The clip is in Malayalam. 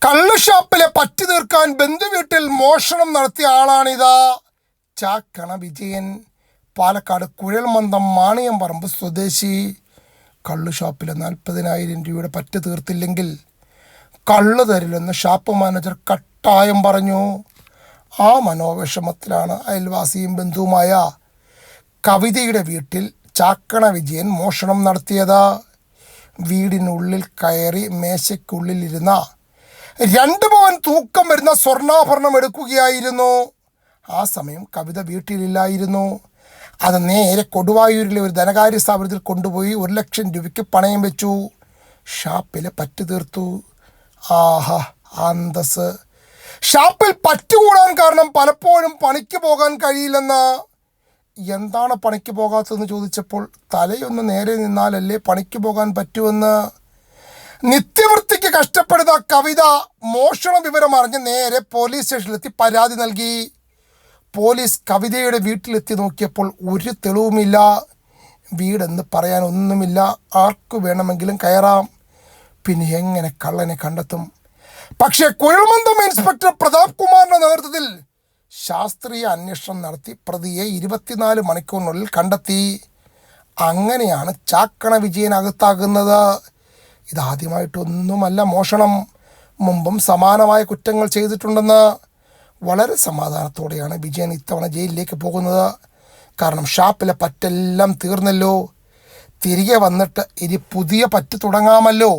കള്ള് ഷാപ്പിലെ പറ്റി തീർക്കാൻ ബന്ധുവീട്ടിൽ മോഷണം നടത്തിയ ആളാണിതാ. ചാക്കണ വിജയൻ, പാലക്കാട് കുഴൽമന്ദം മാണിയംപറമ്പ് സ്വദേശി. കള്ള് ഷാപ്പിലെ 40,000 രൂപയുടെ പറ്റ് തീർത്തില്ലെങ്കിൽ കള്ള് തരില്ലെന്ന് ഷാപ്പ് മാനേജർ കട്ടായം പറഞ്ഞു. ആ മനോവിഷമത്തിലാണ് അയൽവാസിയും ബന്ധുവുമായ കവിതയുടെ വീട്ടിൽ ചാക്കണ വിജയൻ മോഷണം നടത്തിയത്. വീടിനുള്ളിൽ കയറി മേശയ്ക്കുള്ളിലിരുന്ന 2 പവൻ തൂക്കം വരുന്ന സ്വർണ്ണാഭരണം എടുക്കുകയായിരുന്നു. ആ സമയം കവിത വീട്ടിലില്ലായിരുന്നു. അത് നേരെ കൊടുവായൂരിലെ ഒരു ധനകാര്യ സ്ഥാപനത്തിൽ കൊണ്ടുപോയി 1 ലക്ഷം രൂപയ്ക്ക് പണയം വെച്ചു. ഷാപ്പിലെ പറ്റ് തീർത്തു. ആഹാ, അന്തസ്. ഷാപ്പിൽ പറ്റുകൂടാൻ കാരണം പലപ്പോഴും പണിക്ക് പോകാൻ കഴിയില്ലെന്ന്. എന്താണ് പണിക്ക് പോകാത്തതെന്ന് ചോദിച്ചപ്പോൾ തലയൊന്ന് നേരെ നിന്നാലല്ലേ പണിക്ക് പോകാൻ പറ്റുമെന്ന്. നിത്യവൃത്തിക്ക് കഷ്ടപ്പെടുന്ന കവിത മോഷണ വിവരം അറിഞ്ഞ് നേരെ പോലീസ് സ്റ്റേഷനിലെത്തി പരാതി നൽകി. പോലീസ് കവിതയുടെ വീട്ടിലെത്തി നോക്കിയപ്പോൾ ഒരു തെളിവുമില്ല. വീടെന്ന് പറയാൻ ഒന്നുമില്ല. ആർക്കു വേണമെങ്കിലും കയറാം. പിന്നെ എങ്ങനെ കള്ളനെ കണ്ടെത്തും? പക്ഷേ കുഴൽമന്ദം ഇൻസ്പെക്ടർ പ്രതാപ് കുമാറിൻ്റെ നേതൃത്വത്തിൽ ശാസ്ത്രീയ അന്വേഷണം നടത്തി പ്രതിയെ 24 മണിക്കൂറിനുള്ളിൽ കണ്ടെത്തി. അങ്ങനെയാണ് ചാക്കണ വിജയൻ അകത്താകുന്നത്. ഇതാദ്യമായിട്ടൊന്നുമല്ല മോഷണം. മുമ്പും സമാനമായ കുറ്റങ്ങൾ ചെയ്തിട്ടുണ്ടെന്ന്. വളരെ സമാധാനത്തോടെയാണ് വിജയൻ ഇത്തവണ ജയിലിലേക്ക് പോകുന്നത്. കാരണം ഷാപ്പിലെ പറ്റെല്ലാം തീർന്നല്ലോ. തിരികെ വന്നിട്ട് ഇനി പുതിയ പറ്റ് തുടങ്ങാമല്ലോ.